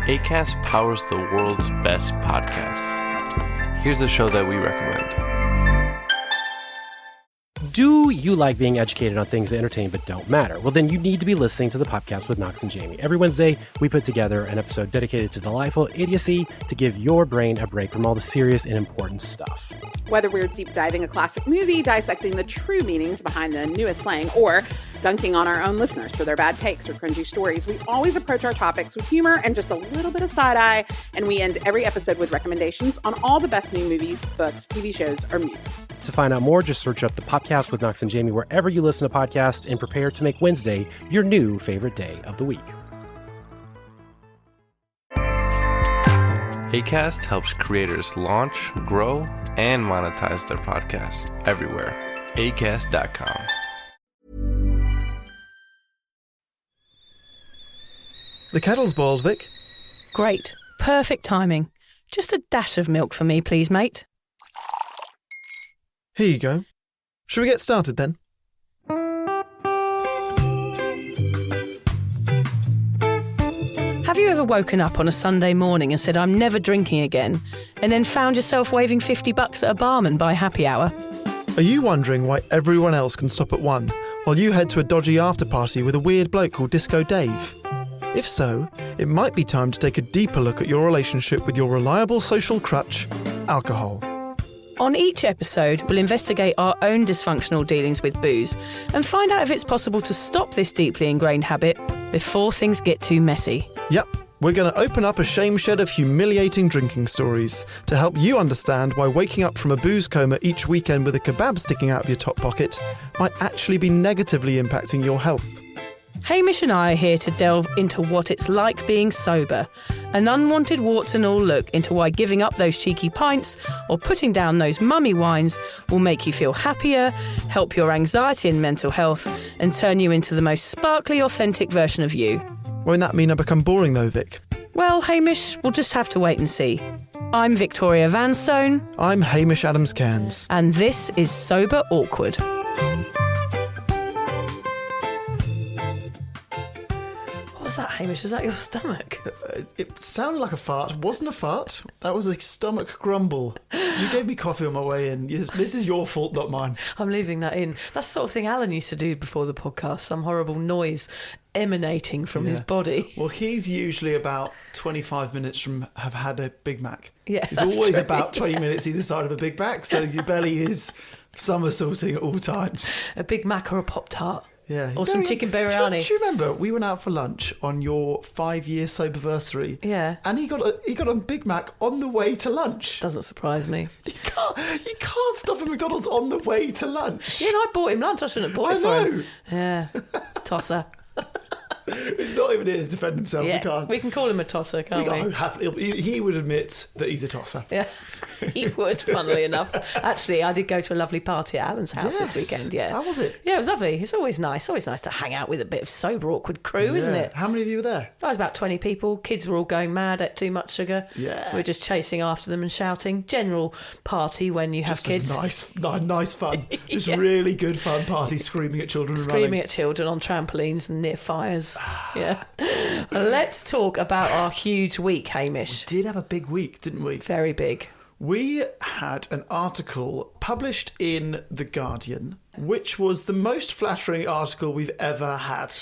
Acast powers the world's best podcasts. Here's a show that we recommend. Do you like being educated on things that entertain but don't matter? Well, then you need to be listening to the podcast with Knox and Jamie. Every Wednesday, we put together an episode dedicated to delightful idiocy to give your brain a break from all the serious and important stuff. Whether we're deep diving a classic movie, dissecting the true meanings behind the newest slang, or dunking on our own listeners for their bad takes or cringy stories, we always approach our topics with humor and just a little bit of side-eye, and we end every episode with recommendations on all the best new movies, books, TV shows, or music. To find out more, just search up the podcast with Knox and Jamie wherever you listen to podcasts and prepare to make Wednesday your new favorite day of the week. Acast helps creators launch, grow, and monetize their podcasts everywhere. Acast.com. The kettle's boiled, Vic. Great. Perfect timing. Just a dash of milk for me, please, mate. Here you go. Shall we get started then? Have you ever woken up on a Sunday morning and said, I'm never drinking again, and then found yourself waving $50 at a barman by happy hour? Are you wondering why everyone else can stop at 1 while you head to a dodgy after-party with a weird bloke called Disco Dave? If so, it might be time to take a deeper look at your relationship with your reliable social crutch, alcohol. On each episode, we'll investigate our own dysfunctional dealings with booze and find out if it's possible to stop this deeply ingrained habit before things get too messy. Yep, we're going to open up a shame shed of humiliating drinking stories to help you understand why waking up from a booze coma each weekend with a kebab sticking out of your top pocket might actually be negatively impacting your health. Hamish and I are here to delve into what it's like being sober, an unwanted warts and all look into why giving up those cheeky pints or putting down those mummy wines will make you feel happier, help your anxiety and mental health, and turn you into the most sparkly, authentic version of you. Won't that mean I become boring though, Vic? Well, Hamish, we'll just have to wait and see. I'm Victoria Vanstone. I'm Hamish Adams-Cairns. And this is Sober Awkward. What was that, Hamish? Was that your stomach? It sounded like a fart. It wasn't a fart. That was a stomach grumble. You gave me coffee on my way in. This is your fault, not mine. I'm leaving that in. That's the sort of thing Alan used to do before the podcast. Some horrible noise emanating from his body. Well, he's usually about 25 minutes from have had a Big Mac. Yeah, he's always true. About 20 minutes either side of a Big Mac, so your belly is somersaulting at all times. A Big Mac or a Pop-Tart. Yeah. Or some chicken biryani. Do you remember we went out for lunch on your 5-year soberversary? Yeah. And he got a Big Mac on the way to lunch. Doesn't surprise me. You can't stop at McDonald's on the way to lunch. Yeah, and I bought him lunch. I shouldn't have bought it for him. Yeah. Tosser. He's not even here to defend himself. Yeah, we can call him a tosser, can't we? He would admit that he's a tosser. Yeah, he would, funnily enough. Actually, I did go to a lovely party at Alan's house this weekend. Yeah. How was it? Yeah, it was lovely. It's always nice. It's always nice to hang out with a bit of sober, awkward crew, isn't it? How many of you were there? I was about 20 people. Kids were all going mad at too much sugar. Yeah. We were just chasing after them and shouting. General party when you have kids. Nice fun. Just really good fun party, screaming at children and Screaming at children on trampolines and near fires. Yeah. Let's talk about our huge week, Hamish. We did have a big week, didn't we? Very big. We had an article published in The Guardian, which was the most flattering article we've ever had.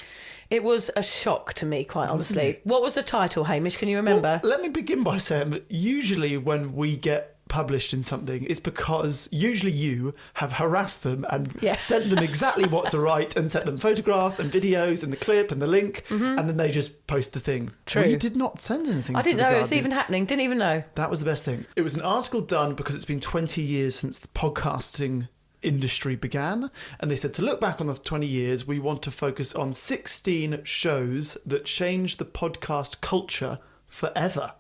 It was a shock to me, quite honestly. What was the title, Hamish? Can you remember? Well, let me begin by saying that usually when we get published in something, it's because usually you have harassed them and sent them exactly what to write and sent them photographs and videos and the clip and the link, and then they just post the thing. True. Well, you did not send anything. I didn't to the know Guardian. it was even happening. Didn't even know. That was the best thing. It was an article done because it's been 20 years since the podcasting industry began, and they said to look back on the 20 years, we want to focus on 16 shows that changed the podcast culture forever.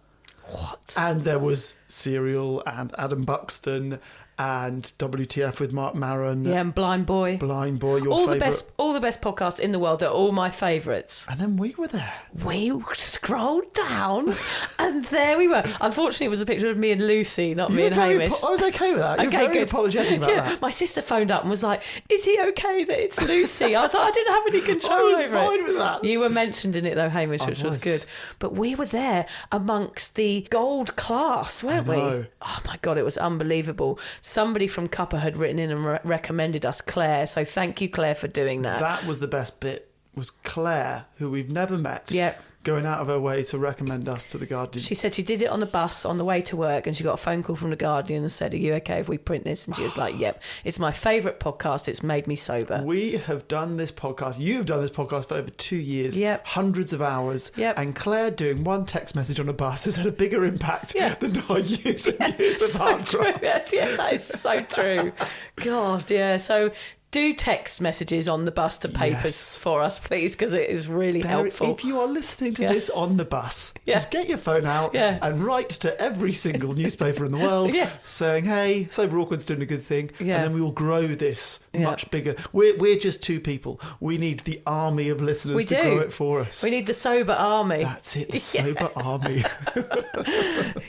What? And there was Serial and Adam Buxton and WTF with Mark Maron. Yeah, and Blind Boy. Blind Boy, your favourite. All the best podcasts in the world. They're all my favourites. And then we were there. We scrolled down and there we were. Unfortunately, it was a picture of me and Lucy, not me and Hamish. I was okay with that. You're very apologetic about that. My sister phoned up and was like, is he okay that it's Lucy? I was like, I didn't have any control over it. I was fine with that. You were mentioned in it though, Hamish, which was good. But we were there amongst the gold class, weren't we? Oh my God, it was unbelievable. Somebody from Cuppa had written in and recommended us Claire. So thank you, Claire, for doing that. That was the best bit, was Claire, who we've never met. Yep. Going out of her way to recommend us to The Guardian. She said she did it on the bus on the way to work and she got a phone call from The Guardian and said, are you okay if we print this? And she was like, yep, it's my favourite podcast. It's made me sober. We have done this podcast. You've done this podcast for over 2 years. Yep. Hundreds of hours. Yep. And Claire doing one text message on a bus has had a bigger impact than our years and years of so hard true. drive. Yes, that is so true. God, yeah. So do text messages on the bus to papers for us, please, because it is really helpful. If you are listening to this on the bus, just get your phone out and write to every single newspaper in the world saying, hey, Sober Awkward's doing a good thing, and then we will grow this much bigger. We're just two people. We need the army of listeners to grow it for us. We need the sober army. That's it, the sober army.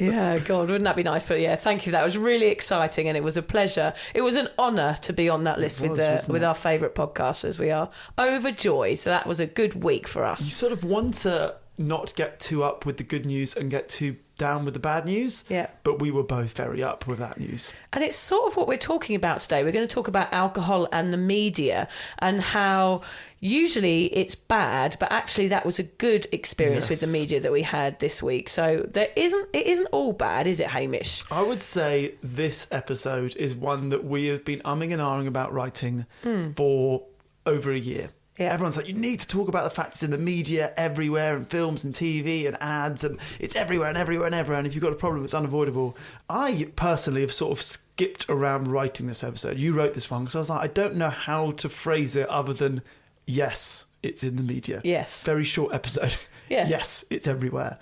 Yeah, God, wouldn't that be nice? But yeah, thank you. That was really exciting and it was a pleasure. It was an honour to be on that list with our favourite podcasters. We are overjoyed. So that was a good week for us. You sort of want to not get too up with the good news and get too down with the bad news. Yeah. But we were both very up with that news. And it's sort of what we're talking about today. We're going to talk about alcohol and the media and how usually it's bad, but actually that was a good experience with the media that we had this week. So it isn't all bad, is it, Hamish? I would say this episode is one that we have been umming and ahhing about writing for over a year. Yeah. Everyone's like, you need to talk about the fact it's in the media everywhere, and films and TV and ads, and it's everywhere and everywhere and everywhere, and if you've got a problem, it's unavoidable. I personally have sort of skipped around writing this episode. You wrote this one, because I was like, I don't know how to phrase it other than, yes, it's in the media. Yes. Very short episode. Yeah. Yes, it's everywhere.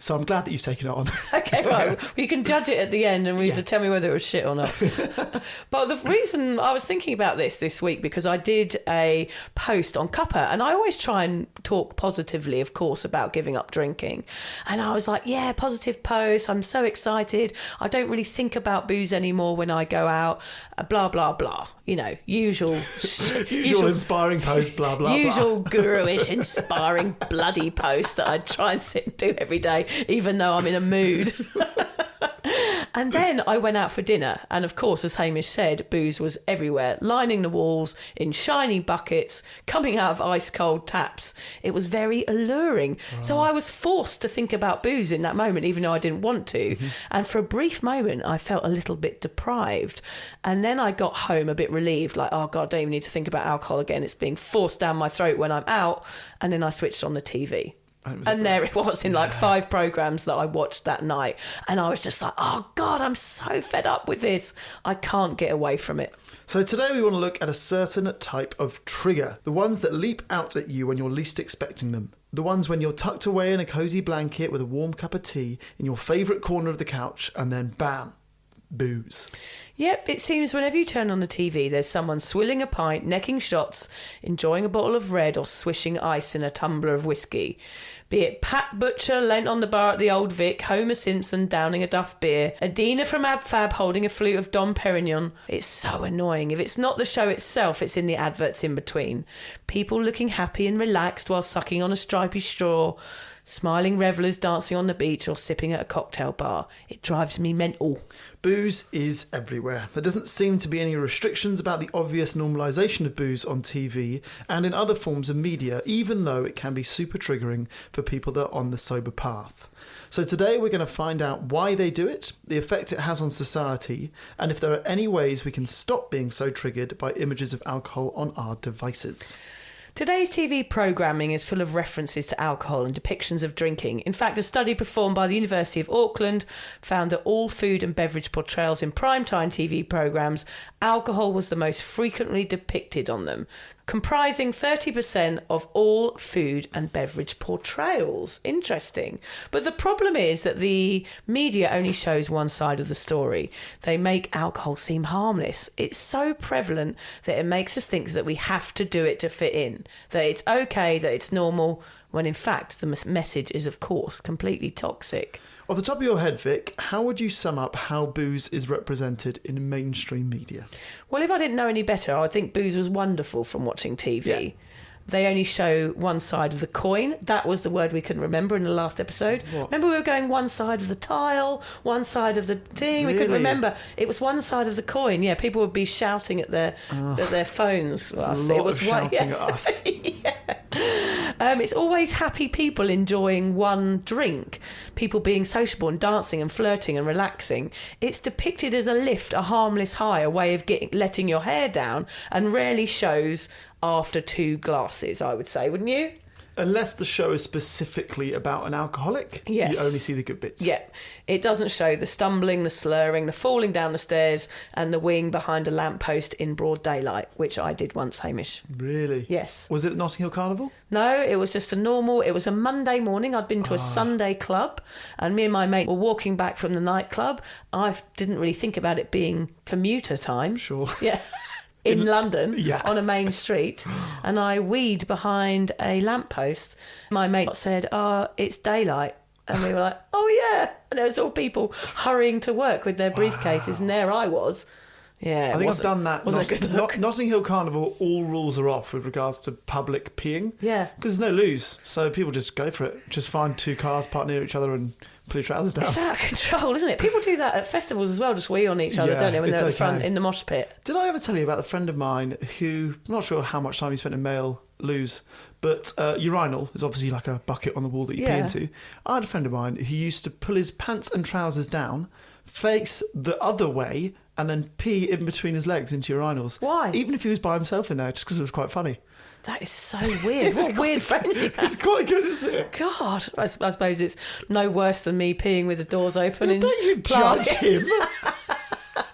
So I'm glad that you've taken it on. Okay, well, you can judge it at the end and you to tell me whether it was shit or not. But the reason I was thinking about this week, because I did a post on Cuppa, and I always try and talk positively, of course, about giving up drinking. And I was like, yeah, positive post. I'm so excited. I don't really think about booze anymore when I go out. Blah, blah, blah. You know, usual inspiring post, blah, blah, usual blah. guru-ish, inspiring bloody post that I try and sit and do every day, even though I'm in a mood. And then I went out for dinner, and of course, as Hamish said, booze was everywhere, lining the walls in shiny buckets, coming out of ice cold taps. It was very alluring. So I was forced to think about booze in that moment, even though I didn't want to. And for a brief moment, I felt a little bit deprived. And then I got home a bit relieved, like, oh God, I don't even need to think about alcohol again. It's being forced down my throat when I'm out. And then I switched on the TV. And there it was in like 5 programmes that I watched that night. And I was just like, oh God, I'm so fed up with this. I can't get away from it. So today we want to look at a certain type of trigger. The ones that leap out at you when you're least expecting them. The ones when you're tucked away in a cosy blanket with a warm cup of tea in your favourite corner of the couch, and then bam, booze. Yep, it seems whenever you turn on the TV, there's someone swilling a pint, necking shots, enjoying a bottle of red, or swishing ice in a tumbler of whisky. Be it Pat Butcher leant on the bar at the Old Vic, Homer Simpson downing a Duff Beer, Edina from Ab Fab holding a flute of Dom Perigean. It's so annoying. If it's not the show itself, it's in the adverts in between. People looking happy and relaxed while sucking on a stripy straw, smiling revellers dancing on the beach or sipping at a cocktail bar. It drives me mental. Booze is everywhere. There doesn't seem to be any restrictions about the obvious normalisation of booze on TV and in other forms of media, even though it can be super triggering for people that are on the sober path. So today we're going to find out why they do it, the effect it has on society, and if there are any ways we can stop being so triggered by images of alcohol on our devices. Today's TV programming is full of references to alcohol and depictions of drinking. In fact, a study performed by the University of Auckland found that all food and beverage portrayals in primetime TV programmes, alcohol was the most frequently depicted on them. comprising 30% of all food and beverage portrayals. Interesting. But the problem is that the media only shows one side of the story. They make alcohol seem harmless. It's so prevalent that it makes us think that we have to do it to fit in, that it's okay, that it's normal, when in fact the message is, of course, completely toxic. Off the top of your head, Vic, how would you sum up how booze is represented in mainstream media? Well, if I didn't know any better, I think booze was wonderful from watching TV. Yeah. They only show one side of the coin. That was the word we couldn't remember in the last episode. What? Remember we were going one side of the tile, one side of the thing. We couldn't Really? remember. It was one side of the coin. Yeah, people would be shouting at their phones. That's a lot of shouting at us. It's always happy people enjoying one drink, people being sociable and dancing and flirting and relaxing. It's depicted as a lift, a harmless high, a way of letting your hair down, and rarely shows after 2 glasses, I would say, wouldn't you? Unless the show is specifically about an alcoholic, Yes. you only see the good bits. Yeah, it doesn't show the stumbling, the slurring, the falling down the stairs and the weeing behind a lamppost in broad daylight, which I did once, Hamish. Really? Yes. Was it the Notting Hill Carnival? No, it was just it was a Monday morning. I'd been to a Sunday club and me and my mate were walking back from the nightclub. I didn't really think about it being commuter time. Sure. Yeah. In London, Yeah. on a main street, and I weed behind a lamppost. My mate said, it's daylight. And we were like, oh yeah. And there was all people hurrying to work with their briefcases, and there I was. Yeah, I think I've done that. Wasn't a good look. Notting Hill Carnival, all rules are off with regards to public peeing. Yeah. Because there's no lose. So people just go for it. Just find 2 cars parked near each other and pull your trousers down. It's out of control, isn't it? People do that at festivals as well, just wee on each other, Yeah, don't they, when it's they're at the front okay. in the mosh pit. Did I ever tell you about the friend of mine who, I'm not sure how much time he spent in male loos, but urinal is obviously like a bucket on the wall that you pee Yeah. into. I had a friend of mine who used to pull his pants and trousers down, face the other way, and then pee in between his legs into urinals. Why? Even if he was by himself in there, just because it was quite funny. That is so weird. What weird friends you have. It's quite good, isn't it? God, I suppose it's no worse than me peeing with the doors open. in Don't you Blarney. judge him.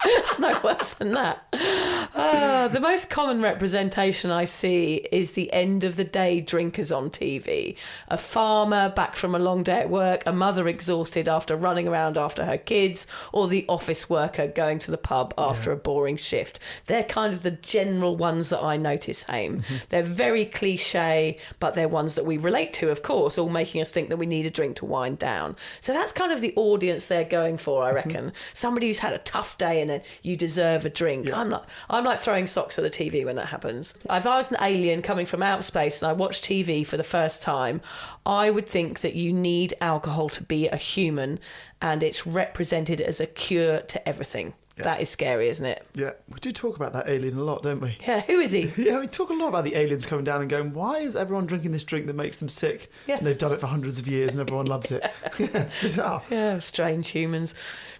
It's no worse than that. The most common representation I see is the end of the day drinkers on TV. A farmer back from a long day at work, a mother exhausted after running around after her kids, or the office worker going to the pub after a boring shift. They're kind of the general ones that I notice, Haim. They're very cliche, but they're ones that we relate to, of course, all making us think that we need a drink to wind down. So that's kind of the audience they're going for, I reckon. Somebody who's had a tough day and then you deserve a drink. Yeah. I'm like throwing socks at the TV when that happens. If I was an alien coming from outer space and I watched TV for the first time, I would think that you need alcohol to be a human, and it's represented as a cure to everything. Yeah. That is scary, isn't it? Yeah, we do talk about that alien a lot, don't we? Yeah, who is he? Yeah, we talk a lot about the aliens coming down and going, why is everyone drinking this drink that makes them sick? Yeah. And they've done it for hundreds of years and everyone loves it. Yeah, it's bizarre. Yeah, strange humans.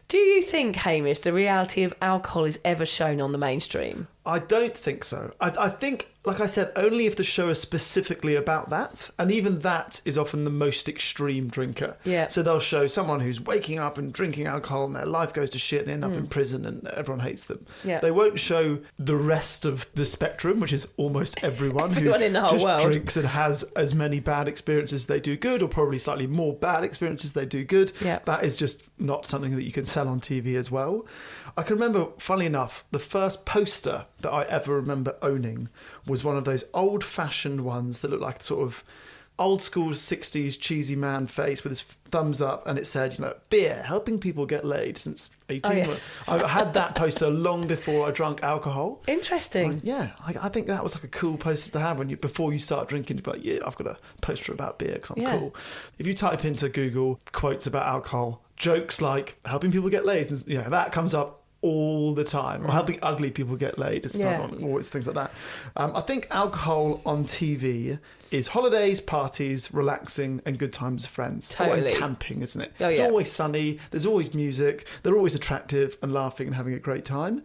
Do you think, Hamish, the reality of alcohol is ever shown on the mainstream? I don't think so. I think, like I said, only if the show is specifically about that. And even that is often the most extreme drinker. Yeah. So they'll show someone who's waking up and drinking alcohol and their life goes to shit and they end up in prison and everyone hates them. Yeah. They won't show the rest of the spectrum, which is almost everyone, Everyone who in the whole just world. drinks and has as many bad experiences as they do good, or probably slightly more bad experiences they do good. Yeah. That is just not something that you can sell on TV as well. I can remember, funnily enough, the first poster that I ever remember owning was one of those old-fashioned ones that looked like sort of old-school 60s cheesy man face with his thumbs up, and it said, beer, helping people get laid since 18. Oh, yeah. I had that poster long before I drank alcohol. Interesting. I think that was like a cool poster to have before you start drinking. You'd be like, yeah, I've got a poster about beer because I'm cool. If you type into Google quotes about alcohol, jokes like helping people get laid, that comes up all the time, or helping ugly people get laid. It's always things like that. I think alcohol on TV is holidays, parties, relaxing, and good times with friends. Totally. And camping, isn't it? Oh, it's yeah. always sunny. There's always music. They're always attractive and laughing and having a great time.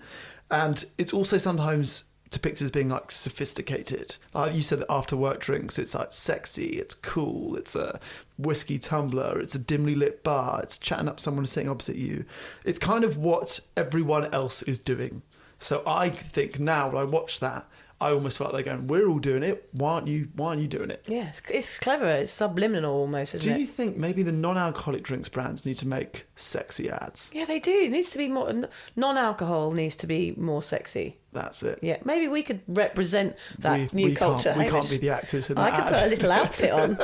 And it's also sometimes depicted as being like sophisticated. Like you said, that after work drinks, it's like sexy, it's cool, it's a whisky tumbler, it's a dimly lit bar, it's chatting up someone sitting opposite you. It's kind of what everyone else is doing. So I think now when I watch that, I almost felt like they're going, we're all doing it. Why aren't you doing it? Yeah, it's clever. It's subliminal almost, isn't it? Do you think maybe the non-alcoholic drinks brands need to make sexy ads? Yeah, they do. It needs to be more... Non-alcohol needs to be more sexy. That's it. Yeah, maybe we could represent that new culture. We can't be the actors in that I could put a little outfit on.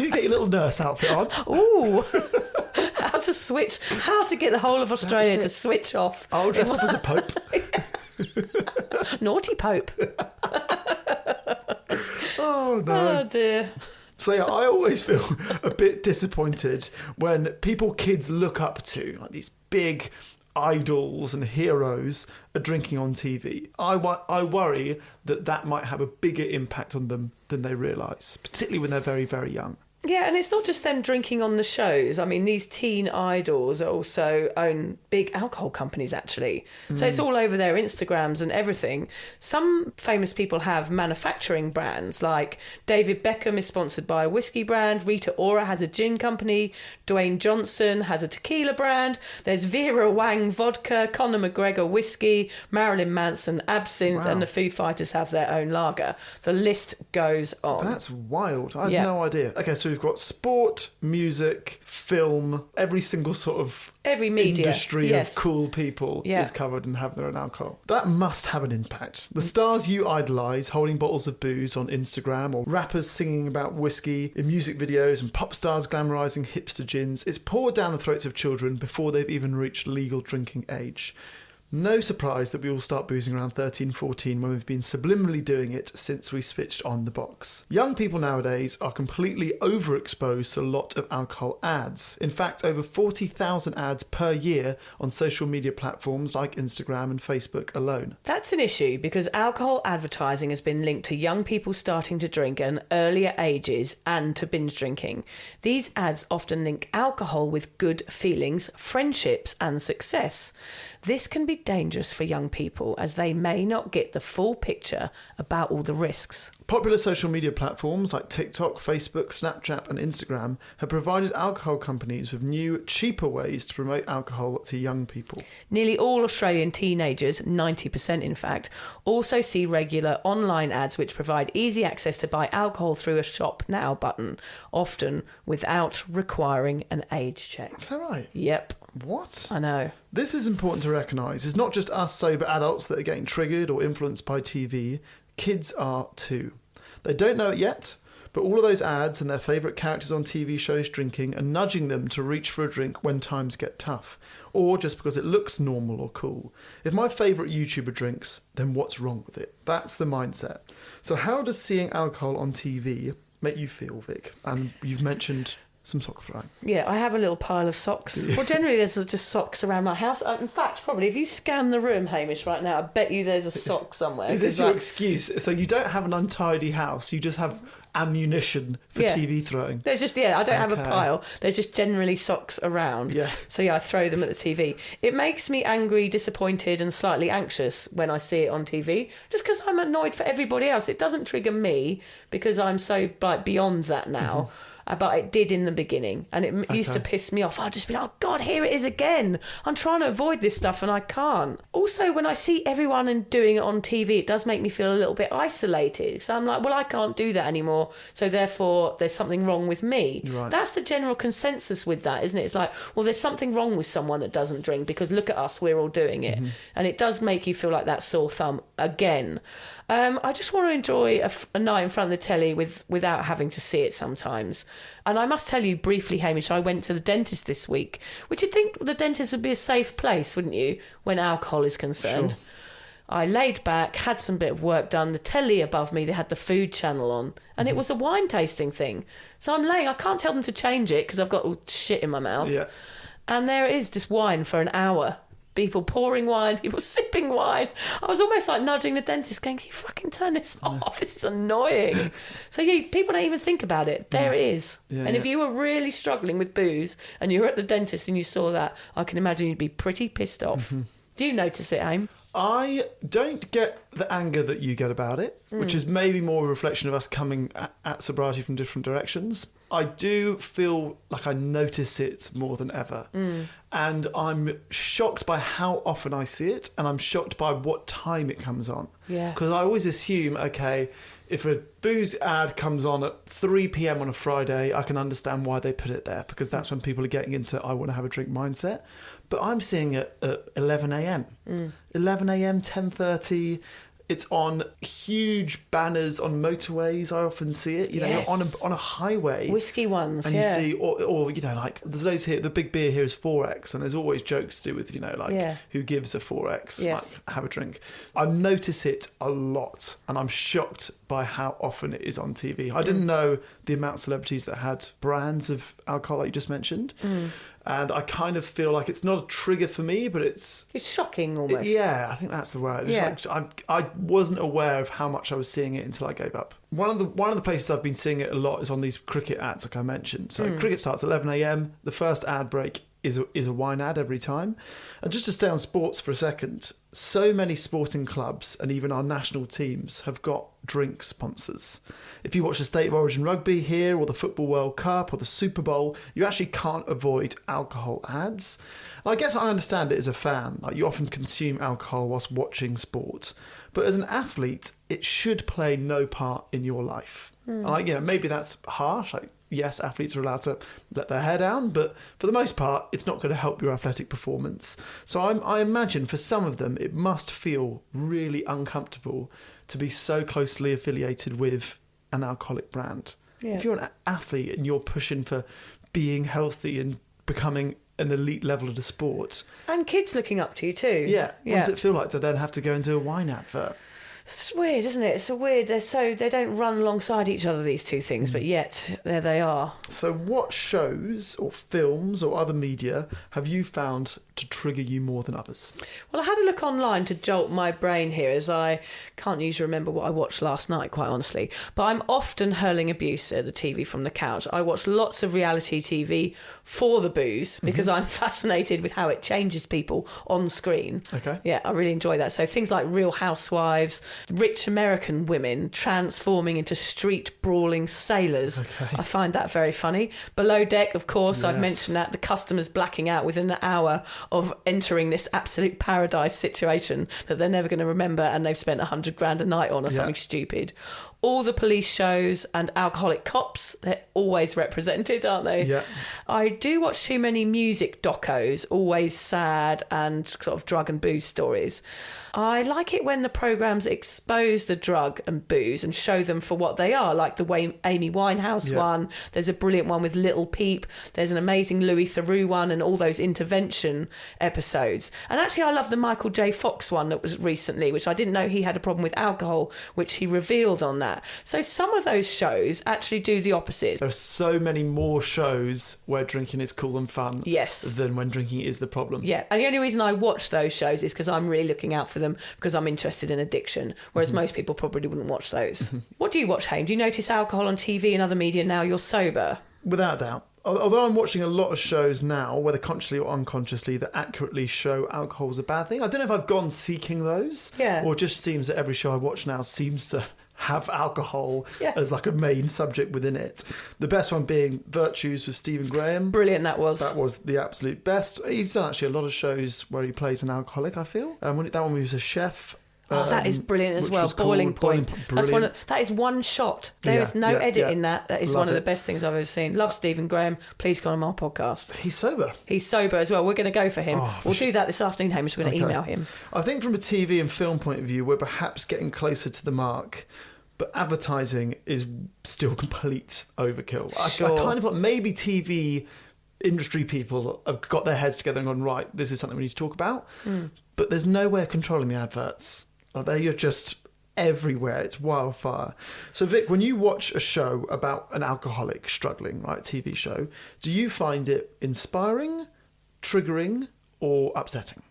You get your little nurse outfit on. Ooh. How to get the whole of Australia to switch off. I'll dress up as a pope. Naughty Pope. Oh, no. Oh, dear. So, yeah, I always feel a bit disappointed when kids look up to, like these big idols and heroes, are drinking on TV. I worry that might have a bigger impact on them than they realise, particularly when they're very, very young. Yeah, and it's not just them drinking on the shows. I mean, these teen idols also own big alcohol companies, actually. So it's all over their Instagrams and everything. Some famous people have manufacturing brands, like David Beckham is sponsored by a whiskey brand, Rita Ora has a gin company, Dwayne Johnson has a tequila brand, there's Vera Wang vodka, Conor McGregor whiskey, Marilyn Manson absinthe, and the Foo Fighters have their own lager. The list goes on. That's wild. I had no idea. Okay, so we've got sport, music, film, every single sort of every media industry of cool people is covered and have their own alcohol. That must have an impact. The stars you idolise holding bottles of booze on Instagram, or rappers singing about whiskey in music videos, and pop stars glamorising hipster gins, it's poured down the throats of children before they've even reached legal drinking age. No surprise that we all start boozing around 13, 14 when we've been subliminally doing it since we switched on the box. Young people nowadays are completely overexposed to a lot of alcohol ads. In fact, over 40,000 ads per year on social media platforms like Instagram and Facebook alone. That's an issue because alcohol advertising has been linked to young people starting to drink at earlier ages and to binge drinking. These ads often link alcohol with good feelings, friendships and success. This can be dangerous for young people as they may not get the full picture about all the risks. Popular social media platforms like TikTok, Facebook, Snapchat and Instagram have provided alcohol companies with new, cheaper ways to promote alcohol to young people. Nearly all Australian teenagers, 90% in fact, also see regular online ads which provide easy access to buy alcohol through a Shop Now button, often without requiring an age check. Is that right? Yep. What? I know. This is important to recognise. It's not just us sober adults that are getting triggered or influenced by TV. Kids are too. They don't know it yet, but all of those ads and their favourite characters on TV shows drinking are nudging them to reach for a drink when times get tough, or just because it looks normal or cool. If my favourite YouTuber drinks, then what's wrong with it? That's the mindset. So how does seeing alcohol on TV make you feel, Vic? And you've mentioned some sock throwing. Yeah, I have a little pile of socks. Well, generally there's just socks around my house. In fact, probably if you scan the room, Hamish, right now, I bet you there's a sock somewhere. Is this your excuse? So you don't have an untidy house, you just have ammunition for TV throwing? There's just, I don't have a pile. There's just generally socks around. Yeah. So I throw them at the TV. It makes me angry, disappointed and slightly anxious when I see it on TV, just because I'm annoyed for everybody else. It doesn't trigger me because I'm so beyond that now. But it did in the beginning, and it used to piss me off. I'd just be like, oh God, here it is again. I'm trying to avoid this stuff and I can't. Also, when I see everyone doing it on TV, it does make me feel a little bit isolated. So I'm like, well, I can't do that anymore. So therefore, there's something wrong with me. Right. That's the general consensus with that, isn't it? It's like, well, there's something wrong with someone that doesn't drink because look at us, we're all doing it. And it does make you feel like that sore thumb again. I just want to enjoy a night in front of the telly without having to see it sometimes. And I must tell you briefly, Hamish, I went to the dentist this week, which you'd think the dentist would be a safe place, wouldn't you, when alcohol is concerned? Sure. I laid back, had some bit of work done. The telly above me, they had the food channel on, and it was a wine tasting thing. So I'm laying, I can't tell them to change it because I've got all shit in my mouth. Yeah. And there it is, just wine for an hour. People pouring wine, people sipping wine. I was almost like nudging the dentist, going, can you fucking turn this off? This is annoying. So people don't even think about it. There it is. Yeah, and if you were really struggling with booze and you were at the dentist and you saw that, I can imagine you'd be pretty pissed off. Do you notice it, Aim? I don't get the anger that you get about it, which is maybe more a reflection of us coming at sobriety from different directions. I do feel like I notice it more than ever. And I'm shocked by how often I see it, and I'm shocked by what time it comes on. Yeah. Because I always assume, okay, if a booze ad comes on at 3 p.m. on a Friday, I can understand why they put it there, because that's when people are getting into I want to have a drink mindset. But I'm seeing it at 11 a.m. 11 a.m, 10:30. It's on huge banners on motorways. I often see it, you're on a highway. Whisky ones, and you see, or like there's loads here. The big beer here is 4X, and there's always jokes to do with who gives a 4X. Yes. Like, have a drink. I notice it a lot, and I'm shocked by how often it is on TV. I didn't know the amount of celebrities that had brands of alcohol like you just mentioned. And I kind of feel like it's not a trigger for me, but it's shocking almost. Yeah, I think that's the word. It's like, I wasn't aware of how much I was seeing it until I gave up. One of the places I've been seeing it a lot is on these cricket ads, like I mentioned. So cricket starts at 11 a.m. The first ad break is a wine ad every time. And just to stay on sports for a second, so many sporting clubs and even our national teams have got drink sponsors. If you watch the State of Origin Rugby here, or the Football World Cup, or the Super Bowl, you actually can't avoid alcohol ads. I guess I understand it as a fan. Like, you often consume alcohol whilst watching sport. But as an athlete, it should play no part in your life. Like, maybe that's harsh. Like, yes, athletes are allowed to let their hair down, but for the most part, it's not going to help your athletic performance. So I imagine for some of them, it must feel really uncomfortable to be so closely affiliated with an alcoholic brand. Yeah. If you're an athlete and you're pushing for being healthy and becoming an elite level of the sport. And kids looking up to you too. Yeah. What does it feel like to then have to go and do a wine advert? It's weird, isn't it? It's so weird. They don't run alongside each other, these two things, but yet there they are. So what shows or films or other media have you found to trigger you more than others? Well, I had a look online to jolt my brain here, as I can't usually remember what I watched last night, quite honestly. But I'm often hurling abuse at the TV from the couch. I watch lots of reality TV for the booze, because I'm fascinated with how it changes people on screen. Okay. Yeah, I really enjoy that. So things like Real Housewives, rich American women transforming into street brawling sailors. Okay. I find that very funny. Below Deck, of course, I've Yes. mentioned that, the customers blacking out within an hour of entering this absolute paradise situation that they're never going to remember, and they've spent $100,000 a night on, or something stupid. All the police shows and alcoholic cops, they're always represented, aren't they? Yeah. I do watch too many music docos, always sad and sort of drug and booze stories. I like it when the programmes expose the drug and booze and show them for what they are, like the way Amy Winehouse one. There's a brilliant one with Little Peep. There's an amazing Louis Theroux one, and all those intervention episodes. And actually, I love the Michael J. Fox one that was recently, which I didn't know he had a problem with alcohol, which he revealed on that. So some of those shows actually do the opposite. There are so many more shows where drinking is cool and fun than when drinking is the problem. Yeah, and the only reason I watch those shows is because I'm really looking out for them, because I'm interested in addiction, whereas most people probably wouldn't watch those. What do you watch, Hayne? Do you notice alcohol on TV and other media now you're sober? Without doubt. Although I'm watching a lot of shows now, whether consciously or unconsciously, that accurately show alcohol is a bad thing. I don't know if I've gone seeking those, or it just seems that every show I watch now seems to have alcohol as like a main subject within it. The best one being Virtues with Stephen Graham. Brilliant, that was. That was the absolute best. He's done actually a lot of shows where he plays an alcoholic, I feel. That one he was a chef. That is brilliant as well. Boiling Point. That's that is one shot. There is no edit in that. That is one of the best things I've ever seen. Love Stephen Graham. Please come on our podcast. He's sober. He's sober as well. We're going to go for him. We'll do that this afternoon, Hamish. We're going to email him. I think from a TV and film point of view, we're perhaps getting closer to the mark. But advertising is still complete overkill. I kind of thought maybe TV industry people have got their heads together and gone, right, this is something we need to talk about. But there's no way of controlling the adverts. They're just everywhere. It's wildfire. So Vic, when you watch a show about an alcoholic struggling, right, TV show, do you find it inspiring, triggering, or upsetting?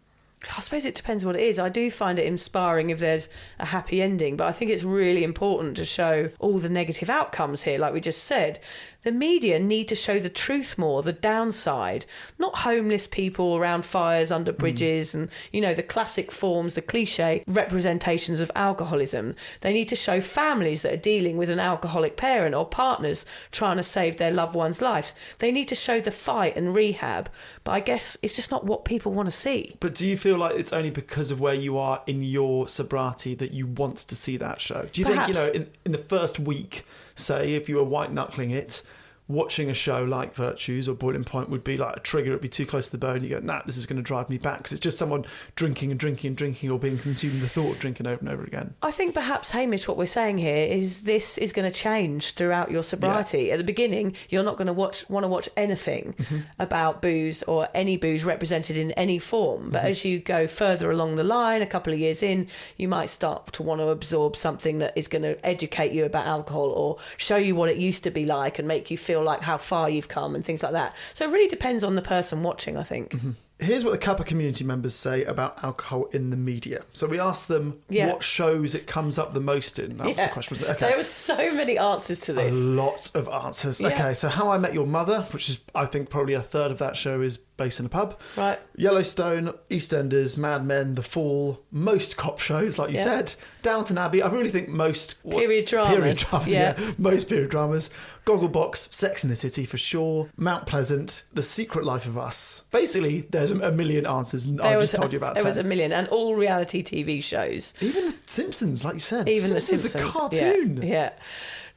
I suppose it depends what it is. I do find it inspiring if there's a happy ending, but I think it's really important to show all the negative outcomes here, like we just said. The media need to show the truth more, the downside, not homeless people around fires under bridges and, you know, the classic forms, the cliche representations of alcoholism. They need to show families that are dealing with an alcoholic parent or partners trying to save their loved ones' lives. They need to show the fight and rehab, but I guess it's just not what people want to see. But do you feel like it's only because of where you are in your sobriety that you want to see that show? Do you think, you know, in the first week, say, if you were white-knuckling it, watching a show like Virtues or Boiling Point would be like a trigger, it'd be too close to the bone, you go, nah, this is going to drive me back, because it's just someone drinking and drinking and drinking, or being consumed the thought of drinking over and over again. I think perhaps, Hamish, what we're saying here is this is going to change throughout your sobriety. At the beginning, you're not going to want to watch anything about booze or any booze represented in any form, but as you go further along the line, a couple of years in, you might start to want to absorb something that is going to educate you about alcohol or show you what it used to be like and make you feel like how far you've come and things like that. So it really depends on the person watching, I think. Here's what the Cuppa community members say about alcohol in the media. So we asked them what shows it comes up the most in. That was the question, was it? Okay. There were so many answers to this. A lot of answers. Okay, so How I Met Your Mother, which is, I think, probably a third of that show is based in a pub. Right. Yellowstone, EastEnders, Mad Men, The Fall, most cop shows, like you said. Downton Abbey. I really think most... Period dramas. Most period dramas. Gogglebox, Sex and the City for sure. Mount Pleasant, The Secret Life of Us. Basically, there's a million answers, and I've just told you about 10. There was a million, and all reality TV shows. Even The Simpsons, like you said. Even Simpsons The Simpsons. a cartoon. Yeah.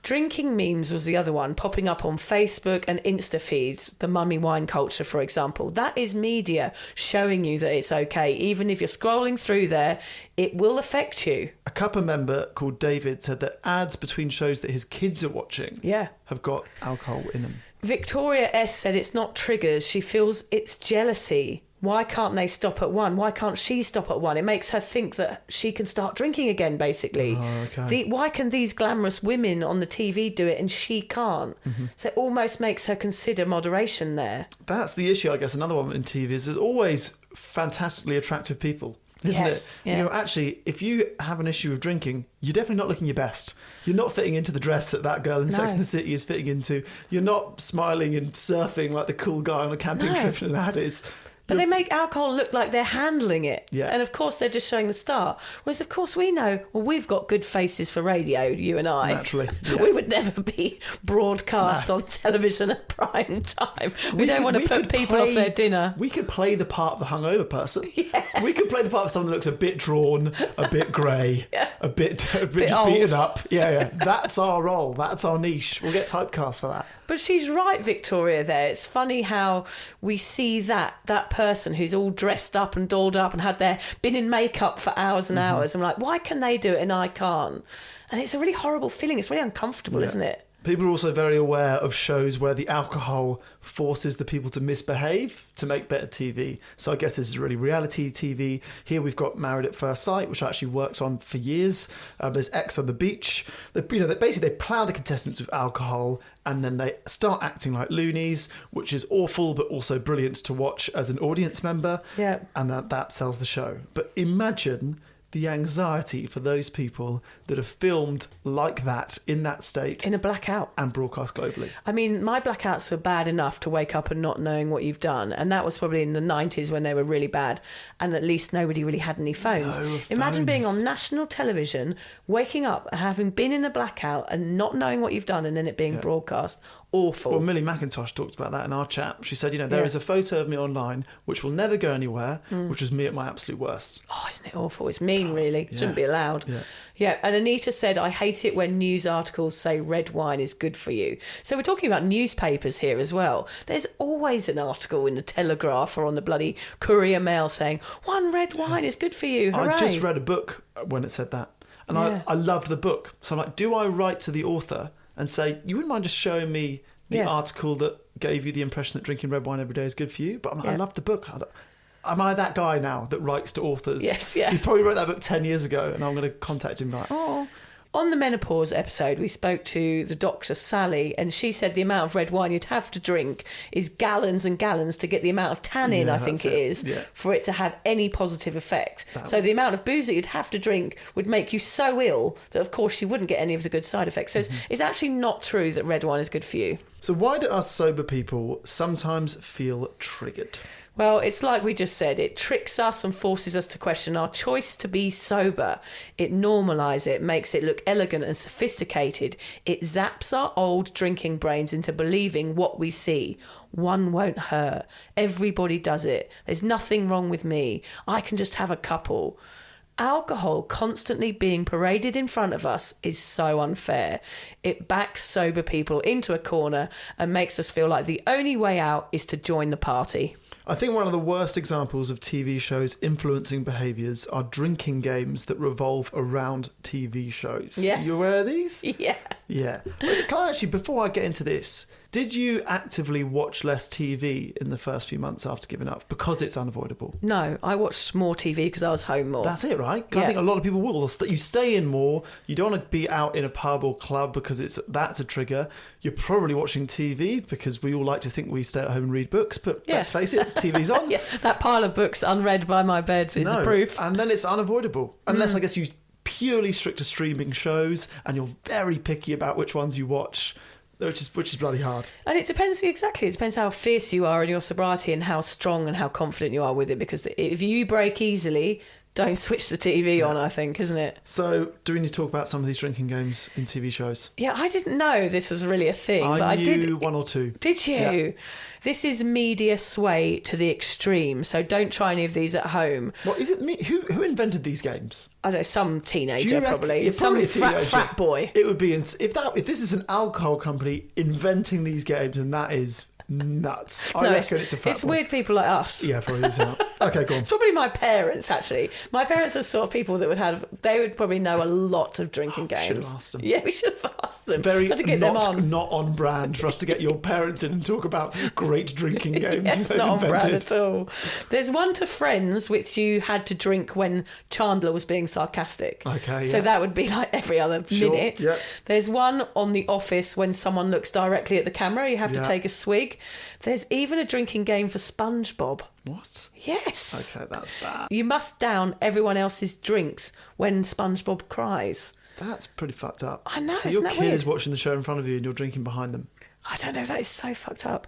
Drinking memes was the other one, popping up on Facebook and Insta feeds, the mummy wine culture, for example. That is media showing you that it's okay. Even if you're scrolling through there, it will affect you. A Cuppa member called David said that ads between shows that his kids are watching have got alcohol in them. Victoria S. said it's not triggers. She feels it's jealousy. Why can't they stop at one? Why can't she stop at one? It makes her think that she can start drinking again, basically. Oh, okay. Why can these glamorous women on the TV do it and she can't? So it almost makes her consider moderation there. That's the issue, I guess. Another one in TV is there's always fantastically attractive people, isn't it? Yeah. You know, actually, if you have an issue with drinking, you're definitely not looking your best. You're not fitting into the dress that girl in Sex and the City is fitting into. You're not smiling and surfing like the cool guy on a camping trip in that is. But they make alcohol look like they're handling it. Yeah. And of course, they're just showing the start. Whereas, of course, we know, well, we've got good faces for radio, you and I. Naturally. Yeah. We would never be broadcast on television at prime time. We don't want to put people off their dinner. We could play the part of the hungover person. Yeah. We could play the part of someone that looks a bit drawn, a bit grey, a bit just beaten up. Yeah. That's our role. That's our niche. We'll get typecast for that. But she's right, Victoria, there. It's funny how we see that person who's all dressed up and dolled up and been in makeup for hours and hours. And we're like, why can they do it and I can't? And it's a really horrible feeling. It's really uncomfortable, isn't it? People are also very aware of shows where the alcohol forces the people to misbehave to make better TV. So I guess this is really reality TV. Here we've got Married at First Sight, which actually works on for years. There's Ex on the Beach. They plough the contestants with alcohol and then they start acting like loonies, which is awful but also brilliant to watch as an audience member. Yeah. And that sells the show. But imagine the anxiety for those people that are filmed like that in that state. In a blackout. And broadcast globally. I mean, my blackouts were bad enough to wake up and not knowing what you've done. And that was probably in the 90s when they were really bad. And at least nobody really had any phones. Imagine being on national television, waking up and having been in a blackout and not knowing what you've done and then it being broadcast. Awful. Well, Millie McIntosh talked about that in our chat. She said, there is a photo of me online which will never go anywhere, which was me at my absolute worst. Oh, isn't it awful? It's mean, really. Shouldn't be allowed. Yeah. And Anita said, I hate it when news articles say red wine is good for you. So we're talking about newspapers here as well. There's always an article in the Telegraph or on the bloody Courier Mail saying, one red wine is good for you. Hooray. I just read a book when it said that. And I loved the book. So I'm like, do I write to the author and say, you wouldn't mind just showing me the article that gave you the impression that drinking red wine every day is good for you? But I'm like, I love the book. Am I that guy now that writes to authors? Yes, yeah. He probably wrote that book 10 years ago and I'm going to contact him like, On the menopause episode, we spoke to the doctor, Sally, and she said the amount of red wine you'd have to drink is gallons and gallons to get the amount of tannin, I think it is, for it to have any positive effect. The amount of booze that you'd have to drink would make you so ill that, of course, you wouldn't get any of the good side effects. So it's actually not true that red wine is good for you. So why do us sober people sometimes feel triggered? Well, it's like we just said, it tricks us and forces us to question our choice to be sober. It normalises it, makes it look elegant and sophisticated. It zaps our old drinking brains into believing what we see. One won't hurt. Everybody does it. There's nothing wrong with me. I can just have a couple. Alcohol constantly being paraded in front of us is so unfair. It backs sober people into a corner and makes us feel like the only way out is to join the party. I think one of the worst examples of TV shows influencing behaviours are drinking games that revolve around TV shows. Yeah. You aware of these? Yeah. Yeah. Can I actually, before I get into this, did you actively watch less TV in the first few months after giving up because it's unavoidable? No, I watched more TV because I was home more. That's it, right? 'Cause I think a lot of people will. You stay in more. You don't want to be out in a pub or club because that's a trigger. You're probably watching TV because we all like to think we stay at home and read books, but let's face it, TV's on. That pile of books unread by my bed is proof. And then it's unavoidable. Unless, I guess, you purely strict to streaming shows and you're very picky about which ones you watch, which is bloody hard. And it depends, exactly. It depends how fierce you are in your sobriety and how strong and how confident you are with it. Because if you break easily, don't switch the TV on, I think, isn't it? So, do we need to talk about some of these drinking games in TV shows? Yeah, I didn't know this was really a thing. I knew one or two. Did you? Yeah. This is media sway to the extreme, so don't try any of these at home. What is it? Who invented these games? I don't know, some teenager probably. Some frat boy. It would be if this is an alcohol company inventing these games, and that is nuts. I reckon it's a frat boy. Weird people like us. Yeah, probably is. Okay, go on. It's probably my parents, actually. My parents are the sort of people that they would probably know a lot of drinking games. Should have asked them. Yeah, we should have asked them. It's very to get them on. not on brand for us to get your parents in and talk about great drinking games. It's not on brand at all. There's one to Friends, which you had to drink when Chandler was being sarcastic. Okay, So that would be like every other minute. Yep. There's one on The Office when someone looks directly at the camera, you have to take a swig. There's even a drinking game for SpongeBob. What? Yes. Okay, that's bad. You must down everyone else's drinks when SpongeBob cries. That's pretty fucked up. I know, so isn't your that kid weird? is watching the show in front of you and you're drinking behind them. I don't know, that is so fucked up.